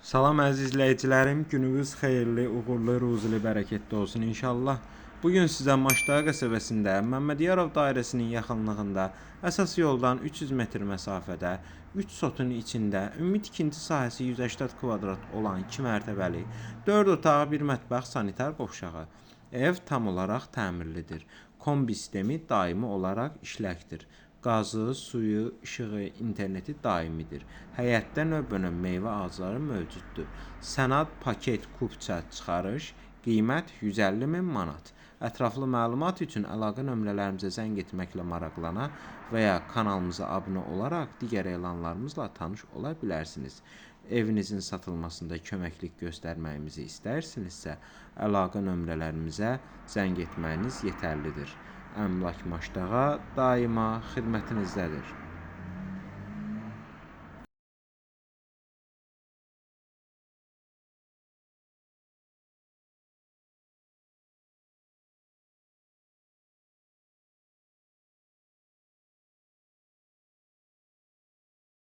Salam əziz izləyicilərim, gününüz xeyirli, uğurlu, ruzili, bərəkətli olsun inşallah. Bugün sizə Maşdağa qəsəbəsində Məmmədiyarov dairəsinin yaxınlığında əsas yoldan 300 metr məsafədə 3 sotun içində ümumi tikinti sahəsi 180 kvadrat olan 2 mərtəbəli 4 otaq, 1 mətbəx, sanitar qovşağı. Ev tam olaraq təmirlidir. Kombi sistemi daimi olaraq işləkdir. Qazı, suyu, işığı, interneti daimidir. Həyətdə növbənöv meyvə ağacları mövcuddur. Sənad, paket, kupça, çıxarış, qiymət 150 min manat. Ətraflı məlumat üçün əlaqə nömrələrimizə zəng etməklə maraqlana və ya kanalımıza abunə olaraq digər elanlarımızla tanış ola bilərsiniz. Evinizin satılmasında köməklik göstərməyimizi istərsinizsə, əlaqə nömrələrimizə zəng etməyiniz yetərlidir. Əmlak Maşdağa daima xidmətinizdədir.